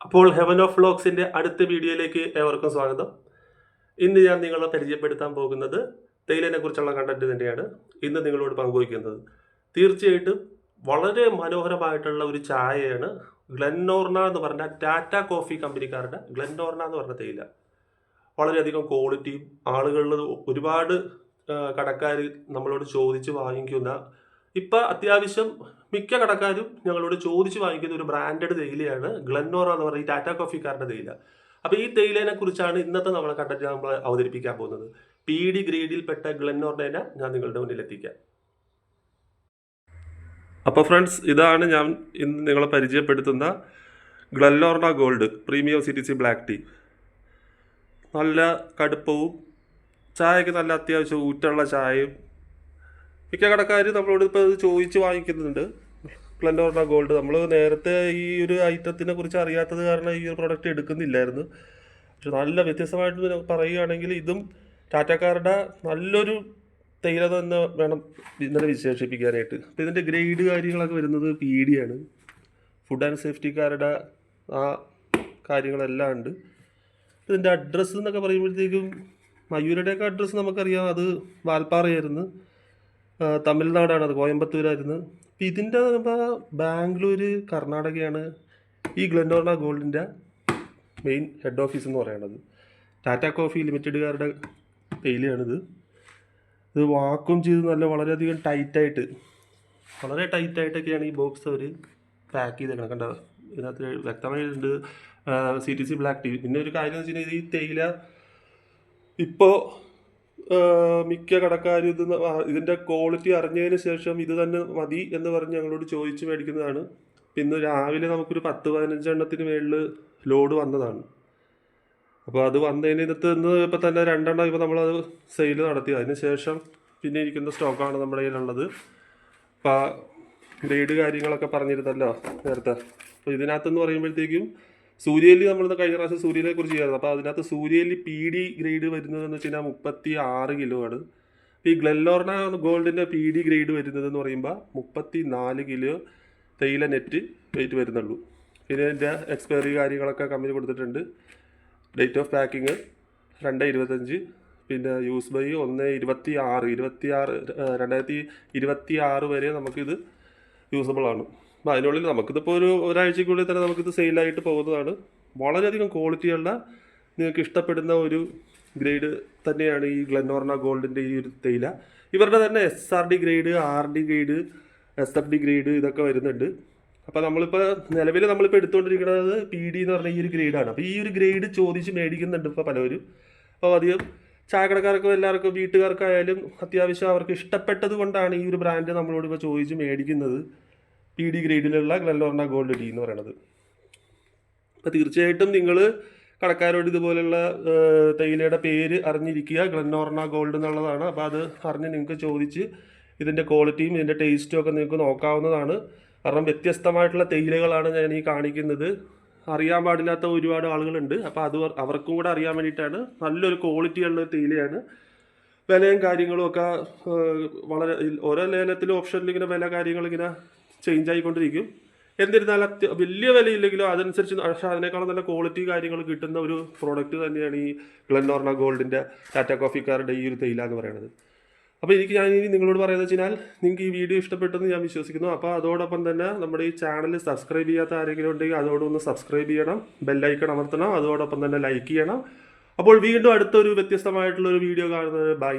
അപ്പോൾ heaven of വ്ലോഗ്സിൻ്റെ അടുത്ത വീഡിയോയിലേക്ക് ഏവർക്കും സ്വാഗതം. ഇന്ന് ഞാൻ നിങ്ങളെ പരിചയപ്പെടുത്താൻ പോകുന്നത് തേയിലിനെ കുറിച്ചുള്ള കണ്ടന്റ് തന്നെയാണ് ഇന്ന് നിങ്ങളോട് പങ്കുവയ്ക്കുന്നത്. തീർച്ചയായിട്ടും വളരെ മനോഹരമായിട്ടുള്ള ഒരു ചായയാണ് ഗ്ലെൻനോർണ എന്ന് പറഞ്ഞ ടാറ്റ കോഫി കമ്പനിക്കാരുടെ ഗ്ലെൻനോർണ എന്ന് പറഞ്ഞ തേയില. വളരെയധികം ക്വാളിറ്റിയും ആളുകളിൽ ഒരുപാട് കടക്കാർ നമ്മളോട് ചോദിച്ച് വാങ്ങിക്കുന്ന, ഇപ്പം അത്യാവശ്യം മിക്ക കടക്കാരും ഞങ്ങളോട് ചോദിച്ച് വാങ്ങിക്കുന്ന ഒരു ബ്രാൻഡഡ് തേയിലയാണ് ഗ്ലെൻനോറ എന്ന് പറയുന്ന ഈ ടാറ്റ കോഫിക്കാരുടെ തേയില. അപ്പോൾ ഈ തേയിലേനെ കുറിച്ചാണ് ഇന്നത്തെ നമ്മളെ കണ്ടന്റ് നമ്മൾ അവതരിപ്പിക്കാൻ പോകുന്നത്. PD ഗ്രേഡിൽപ്പെട്ട ഗ്ലെൻനോർണേനെ ഞാൻ നിങ്ങളുടെ മുന്നിൽ എത്തിക്കാം. അപ്പോൾ ഫ്രണ്ട്സ്, ഇതാണ് ഞാൻ ഇന്ന് നിങ്ങളെ പരിചയപ്പെടുത്തുന്ന ഗ്ലെൻനോർണ gold premium CTC black tea. നല്ല കടുപ്പവും ചായക്ക് നല്ല അത്യാവശ്യം ഊറ്റുള്ള ചായയും. മിക്ക കടക്കാർ നമ്മളോട് ഇപ്പോൾ ഇത് ചോദിച്ച് വാങ്ങിക്കുന്നുണ്ട് ഗ്ലെൻനോർണ ഗോൾഡ്. നമ്മൾ നേരത്തെ ഈ ഒരു ഐറ്റത്തിനെ കുറിച്ച് അറിയാത്തത് കാരണം ഈ ഒരു പ്രൊഡക്റ്റ് എടുക്കുന്നില്ലായിരുന്നു. പക്ഷെ നല്ല വ്യത്യസ്തമായിട്ട് പറയുകയാണെങ്കിൽ ഇതും ടാറ്റക്കാരുടെ നല്ലൊരു തേയില തന്നെ വേണം ഇന്നലെ വിശേഷിപ്പിക്കാനായിട്ട്. അപ്പോൾ ഇതിൻ്റെ ഗ്രേഡ് കാര്യങ്ങളൊക്കെ വരുന്നത് PD ആണ്. ഫുഡ് ആൻഡ് സേഫ്റ്റിക്കാരുടെ ആ കാര്യങ്ങളെല്ലാം ഉണ്ട്. ഇതിൻ്റെ അഡ്രസ്സ് എന്നൊക്കെ പറയുമ്പോഴത്തേക്കും മയൂരുടെയൊക്കെ അഡ്രസ്സ് നമുക്കറിയാം, അത് വാൽപ്പാറയായിരുന്നു, തമിഴ്നാടാണ്, അത് കോയമ്പത്തൂരായിരുന്നു. അപ്പം ഇതിൻ്റെ ബാംഗ്ലൂർ, കർണാടകയാണ് ഈ ഗ്ലെൻനോർണ ഗോൾഡിൻ്റെ മെയിൻ ഹെഡ് ഓഫീസ് എന്ന് പറയുന്നത്. ടാറ്റ കോഫി ലിമിറ്റഡുകാരുടെ തേയിലയാണിത്. ഇത് വാക്വം ചെയ്ത് വളരെയധികം വളരെ ടൈറ്റായിട്ടൊക്കെയാണ് ഈ ബോക്സ് അവർ പാക്ക് ചെയ്തേക്കണം. കണ്ട, ഇതിനകത്ത് വ്യക്തമായിട്ടുണ്ട് CTC ബ്ലാക്ക് ടീ. പിന്നെ ഒരു കാര്യം എന്ന് വെച്ച് കഴിഞ്ഞാൽ ഈ തേയില ഇപ്പോൾ മിക്ക കടക്കാരും ഇതിൻ്റെ ക്വാളിറ്റി അറിഞ്ഞതിന് ശേഷം ഇത് തന്നെ മതി എന്ന് പറഞ്ഞ് ഞങ്ങളോട് ചോദിച്ച് മേടിക്കുന്നതാണ്. പിന്നെ രാവിലെ നമുക്കൊരു 10-15 എണ്ണത്തിന് മേളിൽ ലോഡ് വന്നതാണ്. അപ്പോൾ അത് വന്നതിനകത്ത് ഇന്ന് ഇപ്പോൾ തന്നെ 2 എണ്ണം ഇപ്പോൾ നമ്മളത് സെയിൽ നടത്തി. അതിന് ശേഷം പിന്നെ ഇരിക്കുന്ന സ്റ്റോക്കാണ് നമ്മുടെ കയ്യിലുള്ളത്. അപ്പോൾ ഗ്രേഡ് കാര്യങ്ങളൊക്കെ പറഞ്ഞിരുന്നല്ലോ നേരത്തെ. അപ്പോൾ ഇതിനകത്തെന്ന് പറയുമ്പോഴത്തേക്കും സൂര്യലി നമ്മളിന്ന് കഴിഞ്ഞ പ്രാവശ്യം സൂര്യനെ കുറിച്ച് ചെയ്യാറുണ്ട്. അപ്പോൾ അതിനകത്ത് സൂര്യലി PD ഗ്രേഡ് വരുന്നതെന്ന് വെച്ച് കഴിഞ്ഞാൽ 36 കിലോ ആണ്. ഈ ഗ്ലെൻനോർണ ഗോൾഡിൻ്റെ PD ഗ്രേഡ് വരുന്നതെന്ന് പറയുമ്പോൾ 34 കിലോ തേയില നെറ്റ് വെയിറ്റ് വരുന്നുള്ളൂ. പിന്നെ ഇതിൻ്റെ എക്സ്പയറി കാര്യങ്ങളൊക്കെ കമ്പനി കൊടുത്തിട്ടുണ്ട്. ഡേറ്റ് ഓഫ് പാക്കിങ് 2/25, പിന്നെ യൂസ് ബൈ 1/26 വരെ നമുക്കിത് യൂസബിളാണ്. അപ്പോൾ അതിനുള്ളിൽ നമുക്കിതിപ്പോൾ ഒരാഴ്ചക്കുള്ളിൽ തന്നെ നമുക്കിത് സെയിലായിട്ട് പോകുന്നതാണ്. വളരെയധികം ക്വാളിറ്റിയുള്ള, നിങ്ങൾക്ക് ഇഷ്ടപ്പെടുന്ന ഒരു ഗ്രേഡ് തന്നെയാണ് ഈ ഗ്ലെൻനോർണ ഗോൾഡിൻ്റെ ഈ ഒരു തേയില. ഇവരുടെ തന്നെ SRD grade, RD grade, SFD grade ഇതൊക്കെ വരുന്നുണ്ട്. അപ്പോൾ നമ്മളിപ്പോൾ നിലവിൽ എടുത്തുകൊണ്ടിരിക്കുന്നത് PD എന്ന് പറഞ്ഞ ഈ ഒരു ഗ്രേഡാണ്. അപ്പോൾ ഈ ഒരു ഗ്രേഡ് ചോദിച്ച് മേടിക്കുന്നുണ്ട് ഇപ്പോൾ പലവരും. അപ്പോൾ അധികം ചായക്കടക്കാർക്കും എല്ലാവർക്കും വീട്ടുകാർക്കായാലും അത്യാവശ്യം അവർക്ക് ഇഷ്ടപ്പെട്ടത് കൊണ്ടാണ് ഈ ഒരു ബ്രാൻഡ് നമ്മളോട് ഇപ്പോൾ ചോദിച്ച് മേടിക്കുന്നത്, PD ഗ്രേഡിലുള്ള ഗ്ലെൻനോർണ ഗോൾഡ് ടീ എന്ന് പറയുന്നത്. അപ്പോൾ തീർച്ചയായിട്ടും നിങ്ങൾ കടക്കാരോട് ഇതുപോലുള്ള തേയിലയുടെ പേര് അറിഞ്ഞിരിക്കുക. ഗ്ലെൻനോർണ ഗോൾഡ് എന്നുള്ളതാണ്. അപ്പോൾ അത് അറിഞ്ഞ് നിങ്ങൾക്ക് ചോദിച്ച് ഇതിൻ്റെ ക്വാളിറ്റിയും ഇതിൻ്റെ ടേസ്റ്റും ഒക്കെ നിങ്ങൾക്ക് നോക്കാവുന്നതാണ്. കാരണം വ്യത്യസ്തമായിട്ടുള്ള തേയിലകളാണ് ഞാൻ ഈ കാണിക്കുന്നത്. അറിയാൻ പാടില്ലാത്ത ഒരുപാട് ആളുകളുണ്ട്. അപ്പോൾ അവർക്കും കൂടെ അറിയാൻ വേണ്ടിയിട്ടാണ്. നല്ലൊരു ക്വാളിറ്റിയുള്ള തേയിലയാണ്. വിലയും കാര്യങ്ങളും ഒക്കെ വളരെ ഓരോ ലേലത്തിലും ഓപ്ഷനിൽ ഇങ്ങനെ വില കാര്യങ്ങളിങ്ങനെ ചേഞ്ച് ആയിക്കൊണ്ടിരിക്കും. എന്നിരുന്നാലും വലിയ വിലയില്ലെങ്കിലും അതനുസരിച്ച്, പക്ഷേ അതിനേക്കാളും നല്ല ക്വാളിറ്റി കാര്യങ്ങൾ കിട്ടുന്ന ഒരു പ്രോഡക്റ്റ് തന്നെയാണ് ഈ ഗ്ലെൻനോർണ ഗോൾഡിൻ്റെ ടാറ്റ കോഫിക്കാരുടെ ഈ ഒരു തേയില എന്ന് പറയുന്നത്. അപ്പോൾ ഞാൻ ഇനി നിങ്ങളോട് പറയുന്നത് വെച്ച് കഴിഞ്ഞാൽ, നിങ്ങൾക്ക് ഈ വീഡിയോ ഇഷ്ടപ്പെട്ടെന്ന് ഞാൻ വിശ്വസിക്കുന്നു. അപ്പോൾ അതോടൊപ്പം തന്നെ നമ്മുടെ ഈ ചാനൽ സബ്സ്ക്രൈബ് ചെയ്യാത്ത ആരെങ്കിലും ഉണ്ടെങ്കിൽ അതോടൊന്ന് സബ്സ്ക്രൈബ് ചെയ്യണം, ബെല്ലൈക്കൺ അമർത്തണം, അതോടൊപ്പം തന്നെ ലൈക്ക് ചെയ്യണം. അപ്പോൾ വീണ്ടും അടുത്തൊരു വ്യത്യസ്തമായിട്ടുള്ളൊരു വീഡിയോ കാണുന്നത്. ബൈ.